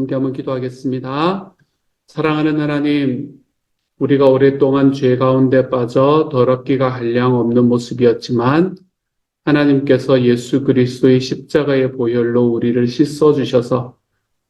함께 한번 기도하겠습니다. 사랑하는 하나님, 우리가 오랫동안 죄 가운데 빠져 더럽기가 한량 없는 모습이었지만 하나님께서 예수 그리스도의 십자가의 보혈로 우리를 씻어주셔서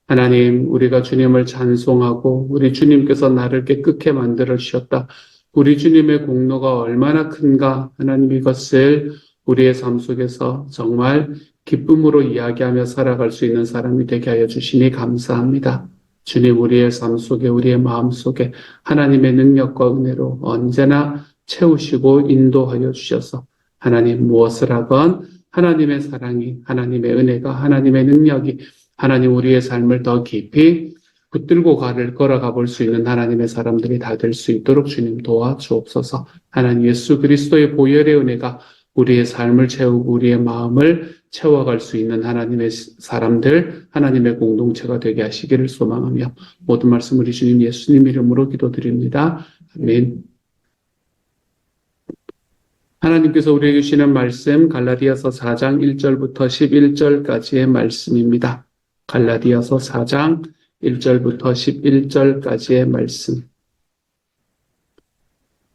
하나님, 우리가 주님을 찬송하고 우리 주님께서 나를 깨끗게 만들어 주셨다. 우리 주님의 공로가 얼마나 큰가 하나님 이것을 우리의 삶 속에서 정말 기쁨으로 이야기하며 살아갈 수 있는 사람이 되게 하여 주시니 감사합니다. 주님 우리의 삶 속에 우리의 마음 속에 하나님의 능력과 은혜로 언제나 채우시고 인도하여 주셔서 하나님 무엇을 하건 하나님의 사랑이 하나님의 은혜가 하나님의 능력이 하나님 우리의 삶을 더 깊이 붙들고 걸어가 볼 수 있는 하나님의 사람들이 다 될 수 있도록 주님 도와주옵소서. 하나님 예수 그리스도의 보혈의 은혜가 우리의 삶을 채우고 우리의 마음을 채워갈 수 있는 하나님의 사람들, 하나님의 공동체가 되게 하시기를 소망하며 모든 말씀 우리 주님 예수님 이름으로 기도드립니다. 아멘. 하나님께서 우리에게 주시는 말씀 갈라디아서 4장 1절부터 11절까지의 말씀입니다. 갈라디아서 4장 1절부터 11절까지의 말씀.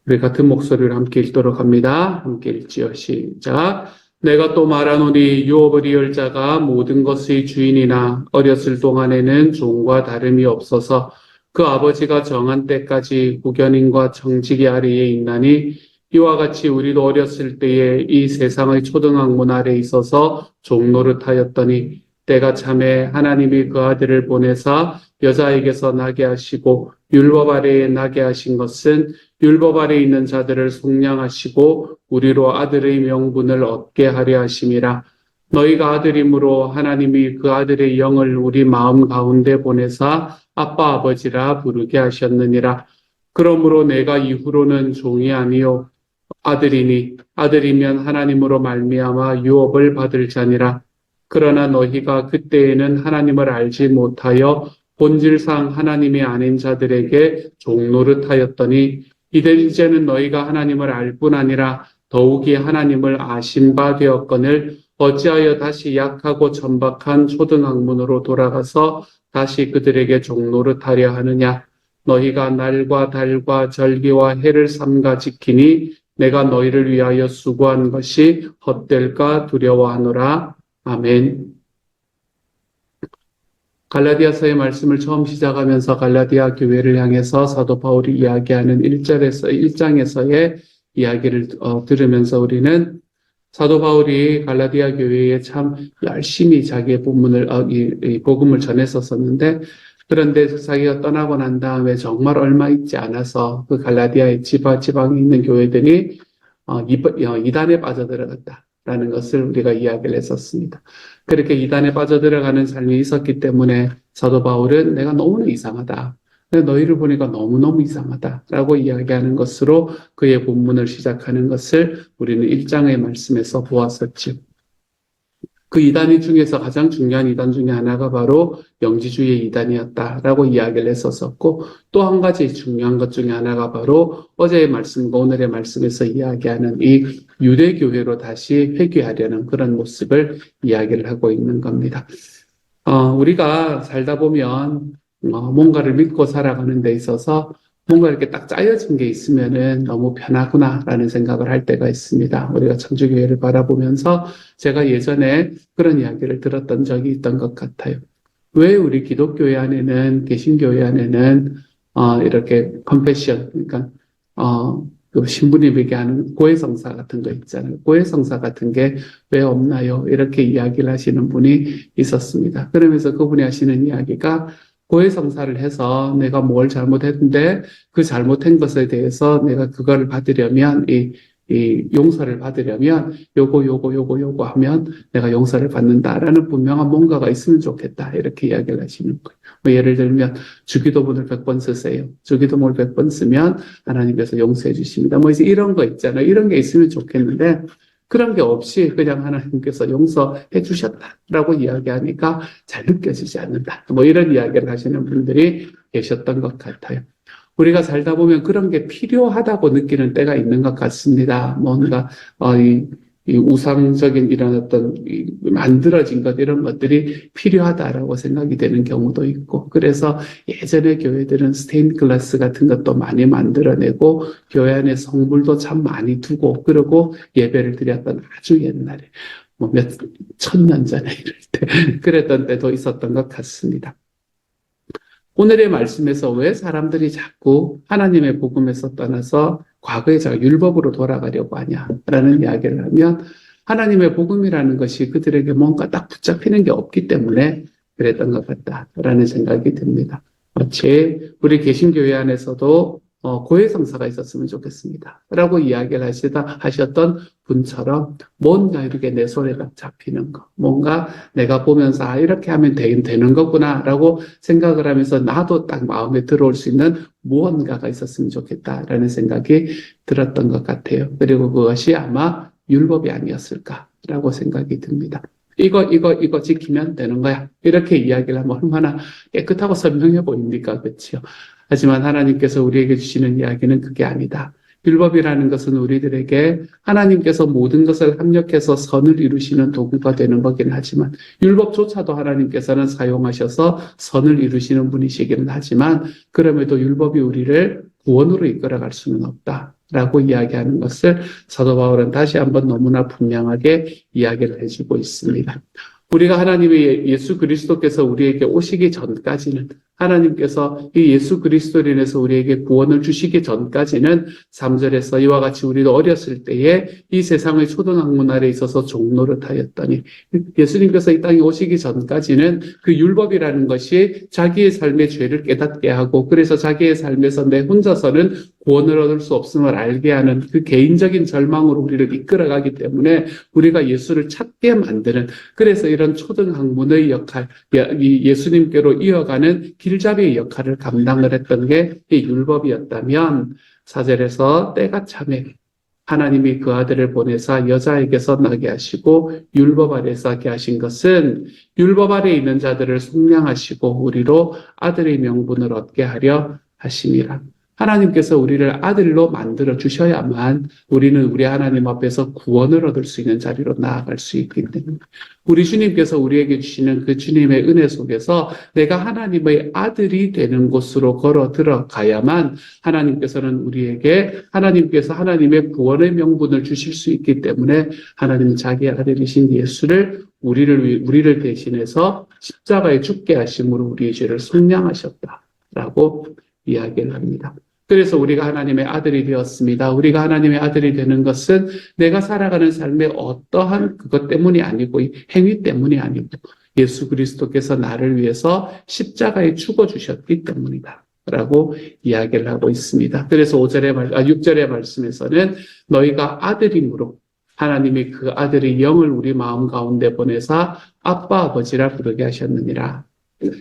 우리 같은 목소리로 함께 읽도록 합니다. 함께 읽지요. 시작. 내가 또 말하노니 유업을 이을 자가 모든 것의 주인이나 어렸을 동안에는 종과 다름이 없어서 그 아버지가 정한 때까지 후견인과 청지기 아래에 있나니 이와 같이 우리도 어렸을 때에 이 세상의 초등학문 아래에 있어서 종노릇하였더니 때가 참에 하나님이 그 아들을 보내사 여자에게서 나게 하시고 율법 아래에 나게 하신 것은 율법 아래에 있는 자들을 속량하시고 우리로 아들의 명분을 얻게 하려 하심이라. 너희가 아들이므로 하나님이 그 아들의 영을 우리 마음 가운데 보내사 아빠 아버지라 부르게 하셨느니라. 그러므로 내가 이후로는 종이 아니요 아들이니 아들이면 하나님으로 말미암아 유업을 받을 자니라. 그러나 너희가 그때에는 하나님을 알지 못하여 본질상 하나님이 아닌 자들에게 종노릇하였더니 이제는 너희가 하나님을 알 뿐 아니라 더욱이 하나님을 아신 바 되었거늘 어찌하여 다시 약하고 천박한 초등학문으로 돌아가서 다시 그들에게 종노릇하려 하느냐. 너희가 날과 달과 절기와 해를 삼가 지키니 내가 너희를 위하여 수고한 것이 헛될까 두려워하노라. 아멘. 갈라디아서의 말씀을 처음 시작하면서 갈라디아 교회를 향해서 사도 바울이 이야기하는 1장에서의 이야기를 들으면서 우리는 사도 바울이 갈라디아 교회에 참 열심히 자기의 이 복음을 전했었는데 그런데 자기가 떠나고 난 다음에 정말 얼마 있지 않아서 그 갈라디아의 지방에 있는 교회들이 이단에 빠져들어갔다라는 것을 우리가 이야기를 했었습니다. 그렇게 이단에 빠져들어가는 삶이 있었기 때문에 사도 바울은 내가 너무나 이상하다. 너희를 보니까 너무너무 이상하다라고 이야기하는 것으로 그의 본문을 시작하는 것을 우리는 1장의 말씀에서 보았었죠. 그 이단 중에서 가장 중요한 이단 중에 하나가 바로 영지주의 이단이었다라고 이야기를 했었고 또 한 가지 중요한 것 중에 하나가 바로 어제의 말씀과 오늘의 말씀에서 이야기하는 이 유대교회로 다시 회귀하려는 그런 모습을 이야기를 하고 있는 겁니다. 우리가 살다 보면 뭔가를 믿고 살아가는 데 있어서 뭔가 이렇게 딱 짜여진 게 있으면은 너무 편하구나라는 생각을 할 때가 있습니다. 우리가 청주교회를 바라보면서 제가 예전에 그런 이야기를 들었던 적이 있던 것 같아요. 왜 우리 기독교회 안에는, 개신교회 안에는, 이렇게 confession, 그러니까, 그 신부님에게 하는 고해성사 같은 거 있잖아요. 고해성사 같은 게 왜 없나요? 이렇게 이야기를 하시는 분이 있었습니다. 그러면서 그분이 하시는 이야기가 고해성사를 해서 내가 뭘 잘못했는데 그 잘못한 것에 대해서 내가 그거를 받으려면 이 용서를 받으려면 요거 하면 내가 용서를 받는다라는 분명한 뭔가가 있으면 좋겠다 이렇게 이야기를 하시는 거예요. 뭐 예를 들면 주기도문을 100번 쓰세요. 주기도문을 100번 쓰면 하나님께서 용서해 주십니다. 뭐 이제 이런 거 있잖아요. 이런 게 있으면 좋겠는데 그런 게 없이 그냥 하나님께서 용서해 주셨다라고 이야기하니까 잘 느껴지지 않는다. 뭐 이런 이야기를 하시는 분들이 계셨던 것 같아요. 우리가 살다 보면 그런 게 필요하다고 느끼는 때가 있는 것 같습니다. 뭔가 이 우상적인 이런 어떤 만들어진 것 이런 것들이 필요하다라고 생각이 되는 경우도 있고 그래서 예전에 교회들은 스테인 글라스 같은 것도 많이 만들어내고 교회 안에 성물도 참 많이 두고 그러고 예배를 드렸던 아주 옛날에 뭐 몇 천 년 전에 이럴 때 그랬던 때도 있었던 것 같습니다. 오늘의 말씀에서 왜 사람들이 자꾸 하나님의 복음에서 떠나서 과거의 율법으로 돌아가려고 하냐라는 이야기를 하면 하나님의 복음이라는 것이 그들에게 뭔가 딱 붙잡히는 게 없기 때문에 그랬던 것 같다라는 생각이 듭니다. 마치 우리 개신교회 안에서도 고해성사가 있었으면 좋겠습니다. 라고 이야기를 하셨던 분처럼 뭔가 이렇게 내 손에 딱 잡히는 거, 뭔가 내가 보면서 이렇게 하면 되는 거구나 라고 생각을 하면서 나도 딱 마음에 들어올 수 있는 무언가가 있었으면 좋겠다라는 생각이 들었던 것 같아요. 그리고 그것이 아마 율법이 아니었을까라고 생각이 듭니다. 이거 지키면 되는 거야. 이렇게 이야기를 하면 얼마나 깨끗하고 선명해 보입니까? 그렇죠? 하지만 하나님께서 우리에게 주시는 이야기는 그게 아니다. 율법이라는 것은 우리들에게 하나님께서 모든 것을 합력해서 선을 이루시는 도구가 되는 거긴 하지만 율법조차도 하나님께서는 사용하셔서 선을 이루시는 분이시기는 하지만 그럼에도 율법이 우리를 구원으로 이끌어갈 수는 없다라고 이야기하는 것을 사도 바울은 다시 한번 너무나 분명하게 이야기를 해주고 있습니다. 우리가 하나님의 예수 그리스도께서 우리에게 오시기 전까지는 하나님께서 이 예수 그리스도로 인해서 우리에게 구원을 주시기 전까지는 3절에서 이와 같이 우리도 어렸을 때에 이 세상의 초등학문 아래 있어서 종노릇하였더니 예수님께서 이 땅에 오시기 전까지는 그 율법이라는 것이 자기의 삶의 죄를 깨닫게 하고 그래서 자기의 삶에서 내 혼자서는 구원을 얻을 수 없음을 알게 하는 그 개인적인 절망으로 우리를 이끌어가기 때문에 우리가 예수를 찾게 만드는 그래서 이런 초등학문의 역할, 예수님께로 이어가는 길잡이의 역할을 감당을 했던 게 이 율법이었다면 4절에서 때가 차매 하나님이 그 아들을 보내사 여자에게서 나게 하시고 율법 아래서 하게 하신 것은 율법 아래 있는 자들을 속량하시고 우리로 아들의 명분을 얻게 하려 하심이라. 하나님께서 우리를 아들로 만들어 주셔야만 우리는 우리 하나님 앞에서 구원을 얻을 수 있는 자리로 나아갈 수 있기 때문에 우리 주님께서 우리에게 주시는 그 주님의 은혜 속에서 내가 하나님의 아들이 되는 곳으로 걸어 들어가야만 하나님께서는 우리에게 하나님께서 하나님의 구원의 명분을 주실 수 있기 때문에 하나님은 자기의 아들이신 예수를 우리를 대신해서 십자가에 죽게 하심으로 우리의 죄를 속량하셨다라고 이야기를 합니다. 그래서 우리가 하나님의 아들이 되었습니다. 우리가 하나님의 아들이 되는 것은 내가 살아가는 삶의 어떠한 그것 때문이 아니고 행위 때문이 아니고 예수 그리스도께서 나를 위해서 십자가에 죽어주셨기 때문이다. 라고 이야기를 하고 있습니다. 그래서 6절의 말씀에서는 너희가 아들임으로 하나님이 그 아들의 영을 우리 마음 가운데 보내사 아빠 아버지라 부르게 하셨느니라.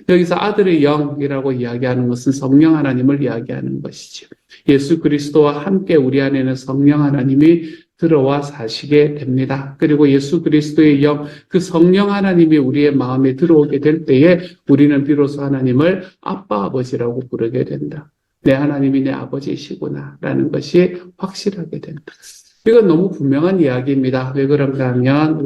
여기서 아들의 영이라고 이야기하는 것은 성령 하나님을 이야기하는 것이죠. 예수 그리스도와 함께 우리 안에는 성령 하나님이 들어와 사시게 됩니다. 그리고 예수 그리스도의 영, 그 성령 하나님이 우리의 마음에 들어오게 될 때에 우리는 비로소 하나님을 아빠 아버지라고 부르게 된다. 내 하나님이 내 아버지이시구나 라는 것이 확실하게 된다. 이건 너무 분명한 이야기입니다. 왜 그런가 하면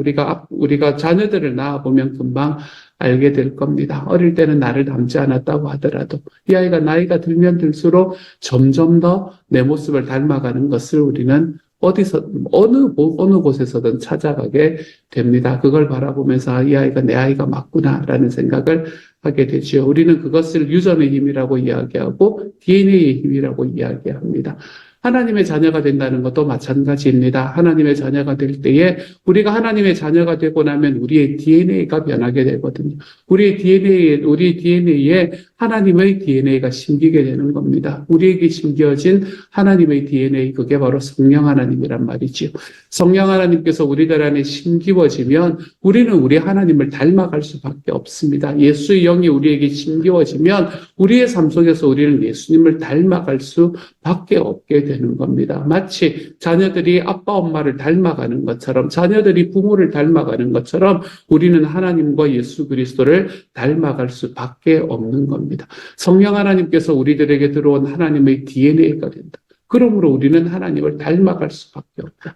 우리가 자녀들을 낳아보면 금방 알게 될 겁니다. 어릴 때는 나를 닮지 않았다고 하더라도 이 아이가 나이가 들면 들수록 점점 더 내 모습을 닮아가는 것을 우리는 어느 곳에서든 찾아가게 됩니다. 그걸 바라보면서 이 아이가 내 아이가 맞구나라는 생각을 하게 되죠. 우리는 그것을 유전의 힘이라고 이야기하고 DNA의 힘이라고 이야기합니다. 하나님의 자녀가 된다는 것도 마찬가지입니다. 하나님의 자녀가 될 때에 우리가 하나님의 자녀가 되고 나면 우리의 DNA가 변하게 되거든요. 우리 DNA에 하나님의 DNA가 심기게 되는 겁니다. 우리에게 심겨진 하나님의 DNA, 그게 바로 성령 하나님이란 말이죠. 성령 하나님께서 우리들 안에 심기워지면 우리는 우리 하나님을 닮아갈 수밖에 없습니다. 예수의 영이 우리에게 심기워지면 우리의 삶 속에서 우리는 예수님을 닮아갈 수밖에 없게 되는 겁니다. 마치 자녀들이 아빠 엄마를 닮아가는 것처럼 자녀들이 부모를 닮아가는 것처럼 우리는 하나님과 예수 그리스도를 닮아갈 수밖에 없는 겁니다. 성령 하나님께서 우리들에게 들어온 하나님의 DNA가 된다. 그러므로 우리는 하나님을 닮아갈 수밖에 없다.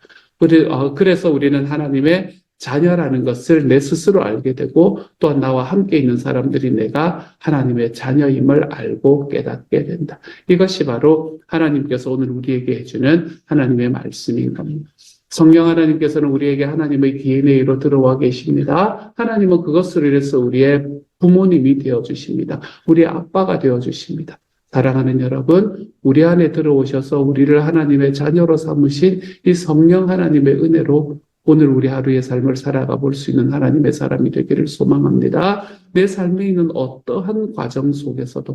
그래서 우리는 하나님의 자녀라는 것을 내 스스로 알게 되고 또한 나와 함께 있는 사람들이 내가 하나님의 자녀임을 알고 깨닫게 된다. 이것이 바로 하나님께서 오늘 우리에게 해주는 하나님의 말씀인 겁니다. 성령 하나님께서는 우리에게 하나님의 DNA로 들어와 계십니다. 하나님은 그것으로 인해서 우리의 부모님이 되어주십니다. 우리의 아빠가 되어주십니다. 사랑하는 여러분, 우리 안에 들어오셔서 우리를 하나님의 자녀로 삼으신 이 성령 하나님의 은혜로 오늘 우리 하루의 삶을 살아가 볼 수 있는 하나님의 사람이 되기를 소망합니다. 내 삶에 있는 어떠한 과정 속에서도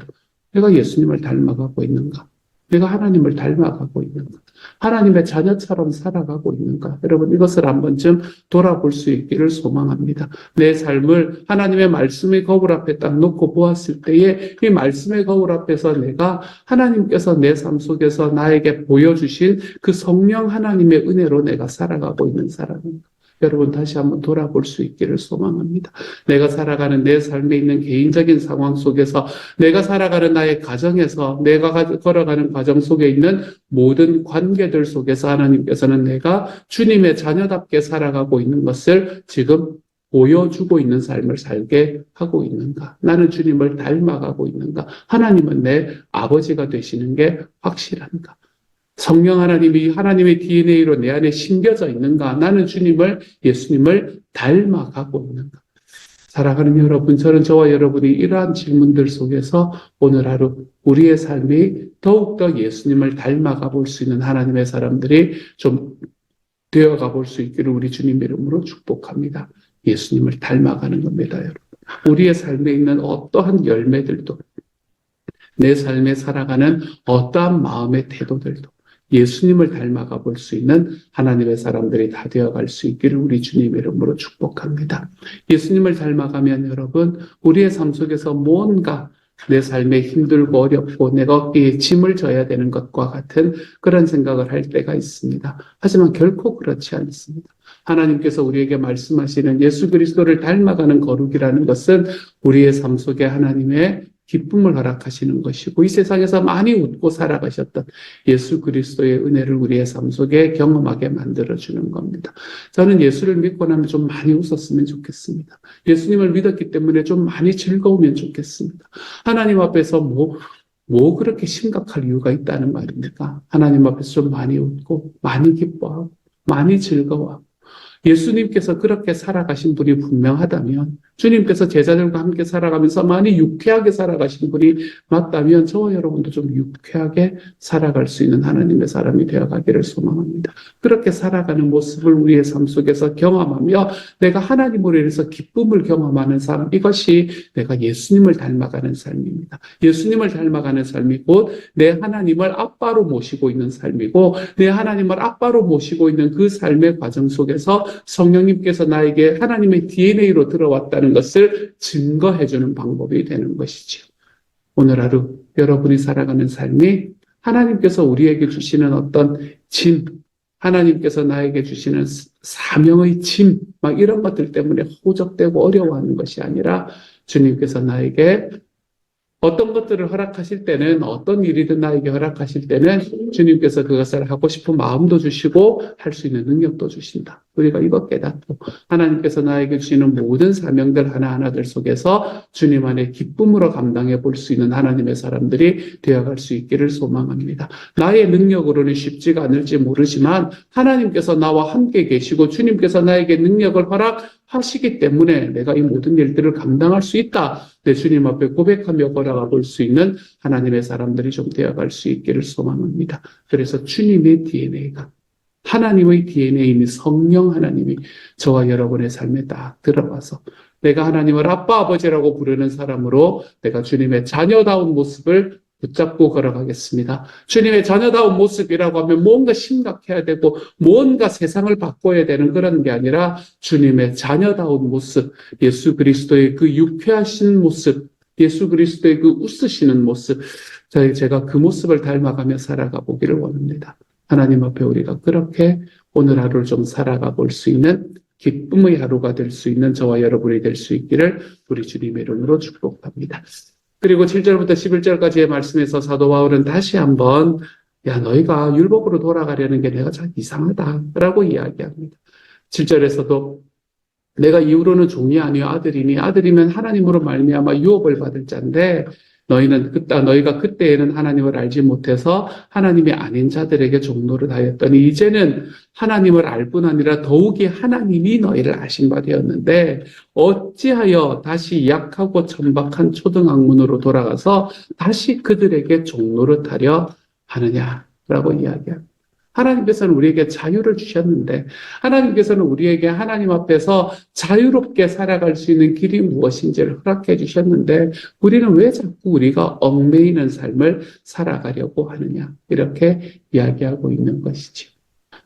내가 예수님을 닮아가고 있는가? 내가 하나님을 닮아가고 있는가? 하나님의 자녀처럼 살아가고 있는가? 여러분, 이것을 한 번쯤 돌아볼 수 있기를 소망합니다. 내 삶을 하나님의 말씀의 거울 앞에 딱 놓고 보았을 때에 이 말씀의 거울 앞에서 내가 하나님께서 내 삶 속에서 나에게 보여주신 그 성령 하나님의 은혜로 내가 살아가고 있는 사람인가? 여러분 다시 한번 돌아볼 수 있기를 소망합니다. 내가 살아가는 내 삶에 있는 개인적인 상황 속에서 내가 살아가는 나의 가정에서 내가 걸어가는 과정 속에 있는 모든 관계들 속에서 하나님께서는 내가 주님의 자녀답게 살아가고 있는 것을 지금 보여주고 있는 삶을 살게 하고 있는가? 나는 주님을 닮아가고 있는가? 하나님은 내 아버지가 되시는 게 확실한가? 성령 하나님이 하나님의 DNA로 내 안에 심겨져 있는가? 나는 예수님을 닮아가고 있는가? 사랑하는 여러분, 저와 여러분이 이러한 질문들 속에서 오늘 하루 우리의 삶이 더욱더 예수님을 닮아가 볼 수 있는 하나님의 사람들이 좀 되어가 볼 수 있기를 우리 주님 이름으로 축복합니다. 예수님을 닮아가는 겁니다, 여러분. 우리의 삶에 있는 어떠한 열매들도 내 삶에 살아가는 어떠한 마음의 태도들도 예수님을 닮아가 볼 수 있는 하나님의 사람들이 다 되어갈 수 있기를 우리 주님 이름으로 축복합니다. 예수님을 닮아가면 여러분 우리의 삶 속에서 뭔가 내 삶에 힘들고 어렵고 내가 어깨에 짐을 져야 되는 것과 같은 그런 생각을 할 때가 있습니다. 하지만 결코 그렇지 않습니다. 하나님께서 우리에게 말씀하시는 예수 그리스도를 닮아가는 거룩이라는 것은 우리의 삶 속에 하나님의 기쁨을 허락하시는 것이고 이 세상에서 많이 웃고 살아가셨던 예수 그리스도의 은혜를 우리의 삶 속에 경험하게 만들어주는 겁니다. 저는 예수를 믿고 나면 좀 많이 웃었으면 좋겠습니다. 예수님을 믿었기 때문에 좀 많이 즐거우면 좋겠습니다. 하나님 앞에서 뭐 그렇게 심각할 이유가 있다는 말입니까? 하나님 앞에서 좀 많이 웃고 많이 기뻐하고 많이 즐거워하고 예수님께서 그렇게 살아가신 분이 분명하다면 주님께서 제자들과 함께 살아가면서 많이 유쾌하게 살아가신 분이 맞다면 저와 여러분도 좀 유쾌하게 살아갈 수 있는 하나님의 사람이 되어가기를 소망합니다. 그렇게 살아가는 모습을 우리의 삶 속에서 경험하며 내가 하나님으로 인해서 기쁨을 경험하는 삶, 이것이 내가 예수님을 닮아가는 삶입니다. 예수님을 닮아가는 삶이 곧 내 하나님을 아빠로 모시고 있는 삶이고 내 하나님을 아빠로 모시고 있는 그 삶의 과정 속에서 성령님께서 나에게 하나님의 DNA로 들어왔다는 것을 증거해주는 방법이 되는 것이지요. 오늘 하루 여러분이 살아가는 삶이 하나님께서 우리에게 주시는 어떤 짐, 하나님께서 나에게 주시는 사명의 짐, 막 이런 것들 때문에 호적되고 어려워하는 것이 아니라 주님께서 나에게 어떤 것들을 허락하실 때는 어떤 일이든 나에게 허락하실 때는 주님께서 그것을 하고 싶은 마음도 주시고 할 수 있는 능력도 주신다. 우리가 이것 깨닫고 하나님께서 나에게 주시는 모든 사명들 하나하나들 속에서 주님 안에 기쁨으로 감당해 볼 수 있는 하나님의 사람들이 되어갈 수 있기를 소망합니다. 나의 능력으로는 쉽지가 않을지 모르지만 하나님께서 나와 함께 계시고 주님께서 나에게 능력을 허락하시기 때문에 내가 이 모든 일들을 감당할 수 있다. 내 주님 앞에 고백하며 걸어가 볼 수 있는 하나님의 사람들이 좀 되어갈 수 있기를 소망합니다. 그래서 주님의 DNA가 하나님의 DNA인 성령 하나님이 저와 여러분의 삶에 딱 들어가서 내가 하나님을 아빠 아버지라고 부르는 사람으로 내가 주님의 자녀다운 모습을 붙잡고 걸어가겠습니다. 주님의 자녀다운 모습이라고 하면 뭔가 심각해야 되고 뭔가 세상을 바꿔야 되는 그런 게 아니라 주님의 자녀다운 모습, 예수 그리스도의 그 유쾌하신 모습, 예수 그리스도의 그 웃으시는 모습, 제가 그 모습을 닮아가며 살아가 보기를 원합니다. 하나님 앞에 우리가 그렇게 오늘 하루를 좀 살아가 볼 수 있는 기쁨의 하루가 될 수 있는 저와 여러분이 될 수 있기를 우리 주님의 이름으로 축복합니다. 그리고 7절부터 11절까지의 말씀에서 사도 바울은 다시 한번 야, 너희가 율법으로 돌아가려는 게 내가 참 이상하다라고 이야기합니다. 7절에서도 내가 이후로는 종이 아니요 아들이니 아들이면 하나님으로 말미암아 유업을 받을 자인데 너희가 그때에는 하나님을 알지 못해서 하나님이 아닌 자들에게 종노릇 하였더니 이제는 하나님을 알 뿐 아니라 더욱이 하나님이 너희를 아신 바 되었는데 어찌하여 다시 약하고 천박한 초등학문으로 돌아가서 다시 그들에게 종노릇 하려 하느냐라고 이야기합니다. 하나님께서는 우리에게 자유를 주셨는데 하나님께서는 우리에게 하나님 앞에서 자유롭게 살아갈 수 있는 길이 무엇인지를 허락해 주셨는데 우리는 왜 자꾸 우리가 얽매이는 삶을 살아가려고 하느냐 이렇게 이야기하고 있는 것이죠.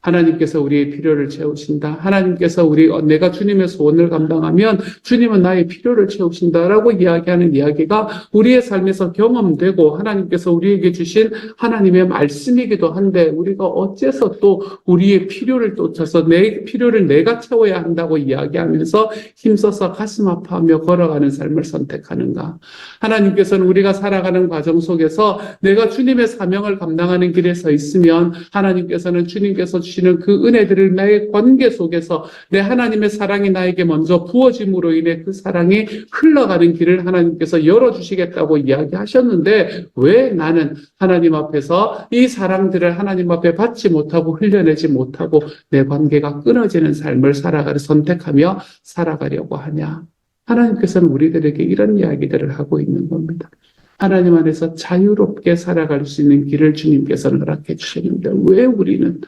하나님께서 우리의 필요를 채우신다. 하나님께서 내가 주님의 소원을 감당하면 주님은 나의 필요를 채우신다라고 이야기하는 이야기가 우리의 삶에서 경험되고 하나님께서 우리에게 주신 하나님의 말씀이기도 한데 우리가 어째서 또 우리의 필요를 쫓아서 내 필요를 내가 채워야 한다고 이야기하면서 힘써서 가슴 아파하며 걸어가는 삶을 선택하는가? 하나님께서는 우리가 살아가는 과정 속에서 내가 주님의 사명을 감당하는 길에 서 있으면 하나님께서는 주님께서 주시는 그 은혜들을 나의 관계 속에서 내 하나님의 사랑이 나에게 먼저 부어짐으로 인해 그 사랑이 흘러가는 길을 하나님께서 열어주시겠다고 이야기하셨는데 왜 나는 하나님 앞에서 이 사랑들을 하나님 앞에 받지 못하고 흘려내지 못하고 내 관계가 끊어지는 삶을 선택하며 살아가려고 하냐? 하나님께서는 우리들에게 이런 이야기들을 하고 있는 겁니다. 하나님 안에서 자유롭게 살아갈 수 있는 길을 주님께서는 허락해 주시는데 왜 우리는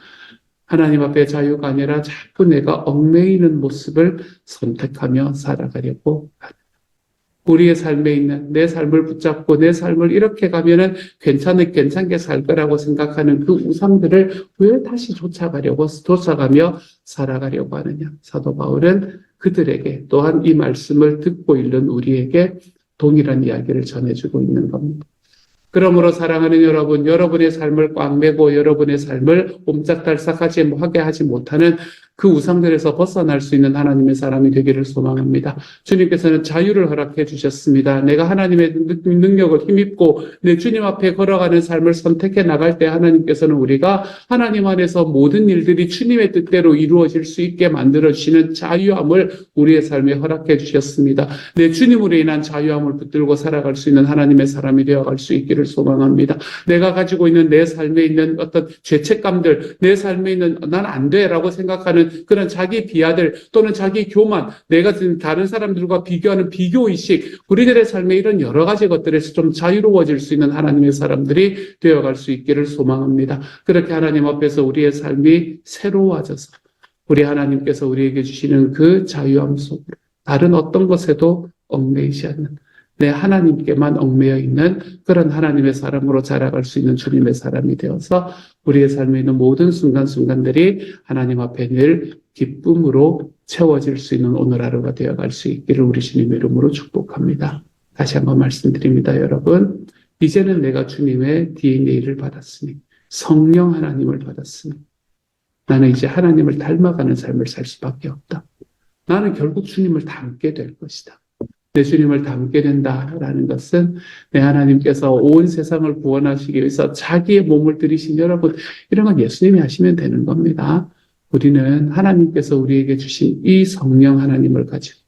하나님 앞에 자유가 아니라 자꾸 내가 얽매이는 모습을 선택하며 살아가려고 하는 우리의 삶에 있는 내 삶을 붙잡고 내 삶을 이렇게 가면은 괜찮게 살 거라고 생각하는 그 우상들을 왜 다시 쫓아가며 살아가려고 하느냐. 사도 바울은 그들에게 또한 이 말씀을 듣고 있는 우리에게 동일한 이야기를 전해주고 있는 겁니다. 그러므로 사랑하는 여러분, 여러분의 삶을 꽉 메고 여러분의 삶을 옴짝달싹하게 하지 못하는 그 우상들에서 벗어날 수 있는 하나님의 사람이 되기를 소망합니다. 주님께서는 자유를 허락해 주셨습니다. 내가 하나님의 능력을 힘입고 내 주님 앞에 걸어가는 삶을 선택해 나갈 때 하나님께서는 우리가 하나님 안에서 모든 일들이 주님의 뜻대로 이루어질 수 있게 만들어주시는 자유함을 우리의 삶에 허락해 주셨습니다. 내 주님으로 인한 자유함을 붙들고 살아갈 수 있는 하나님의 사람이 되어갈 수 있기를 소망합니다. 내가 가지고 있는 내 삶에 있는 어떤 죄책감들, 내 삶에 있는 난 안 돼라고 생각하는 그런 자기 비하들 또는 자기 교만, 내가 다른 사람들과 비교하는 비교의식, 우리들의 삶에 이런 여러 가지 것들에서 좀 자유로워질 수 있는 하나님의 사람들이 되어갈 수 있기를 소망합니다. 그렇게 하나님 앞에서 우리의 삶이 새로워져서 우리 하나님께서 우리에게 주시는 그 자유함 속으로 다른 어떤 것에도 얽매이지 않는 내 하나님께만 얽매여 있는 그런 하나님의 사람으로 자라갈 수 있는 주님의 사람이 되어서 우리의 삶에 있는 모든 순간순간들이 하나님 앞에 늘 기쁨으로 채워질 수 있는 오늘 하루가 되어갈 수 있기를 우리 주님의 이름으로 축복합니다. 다시 한번 말씀드립니다, 여러분. 이제는 내가 주님의 DNA를 받았으니 성령 하나님을 받았으니 나는 이제 하나님을 닮아가는 삶을 살 수밖에 없다. 나는 결국 주님을 닮게 될 것이다. 내 주님을 닮게 된다라는 것은 내 하나님께서 온 세상을 구원하시기 위해서 자기의 몸을 들이신 여러분, 이런 건 예수님이 하시면 되는 겁니다. 우리는 하나님께서 우리에게 주신 이 성령 하나님을 가지고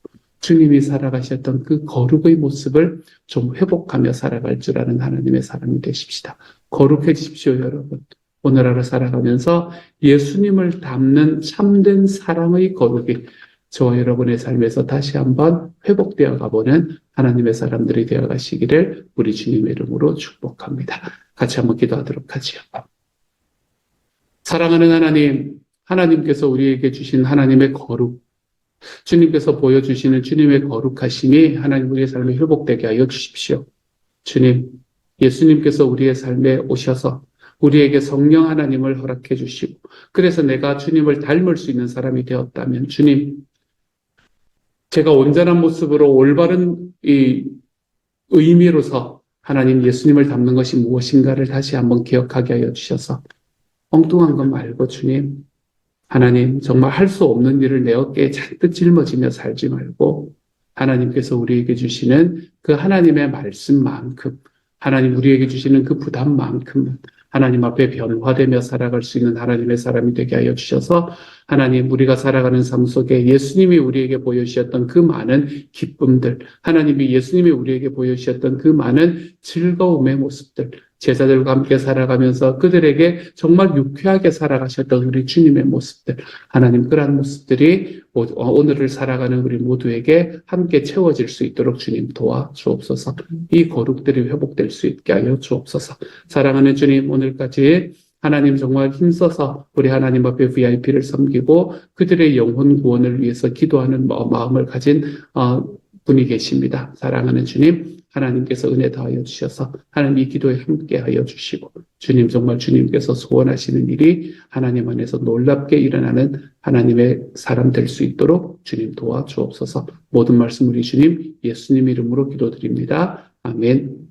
주님이 살아가셨던 그 거룩의 모습을 좀 회복하며 살아갈 줄 아는 하나님의 사람이 되십시다. 거룩해지십시오, 여러분. 오늘 하루 살아가면서 예수님을 닮는 참된 사랑의 거룩이 저와 여러분의 삶에서 다시 한번 회복되어 가보는 하나님의 사람들이 되어 가시기를 우리 주님의 이름으로 축복합니다. 같이 한번 기도하도록 하지요. 사랑하는 하나님, 하나님께서 우리에게 주신 하나님의 거룩, 주님께서 보여주시는 주님의 거룩하심이 하나님 우리의 삶에 회복되게 하여 주십시오. 주님, 예수님께서 우리의 삶에 오셔서 우리에게 성령 하나님을 허락해 주시고 그래서 내가 주님을 닮을 수 있는 사람이 되었다면 주님, 제가 온전한 모습으로 올바른 이 의미로서 하나님 예수님을 닮는 것이 무엇인가를 다시 한번 기억하게 하여 주셔서 엉뚱한 것 말고 주님, 하나님 정말 할 수 없는 일을 내 어깨에 잔뜩 짊어지며 살지 말고 하나님께서 우리에게 주시는 그 하나님의 말씀만큼 하나님 우리에게 주시는 그 부담만큼 하나님 앞에 변화되며 살아갈 수 있는 하나님의 사람이 되게 하여 주셔서 하나님 우리가 살아가는 삶 속에 예수님이 우리에게 보여주셨던 그 많은 기쁨들, 하나님이 예수님이 우리에게 보여주셨던 그 많은 즐거움의 모습들, 제자들과 함께 살아가면서 그들에게 정말 유쾌하게 살아가셨던 우리 주님의 모습들, 하나님 그러한 모습들이 오늘을 살아가는 우리 모두에게 함께 채워질 수 있도록 주님 도와주옵소서. 이 거룩들이 회복될 수 있게 하여 주옵소서. 사랑하는 주님, 오늘까지 하나님 정말 힘써서 우리 하나님 앞에 VIP를 섬기고 그들의 영혼 구원을 위해서 기도하는 마음을 가진 분이 계십니다. 사랑하는 주님, 하나님께서 은혜 더하여 주셔서 하나님 이 기도에 함께 하여 주시고 주님 정말 주님께서 소원하시는 일이 하나님 안에서 놀랍게 일어나는 하나님의 사람 될 수 있도록 주님 도와주옵소서. 모든 말씀 우리 주님 예수님 이름으로 기도드립니다. 아멘.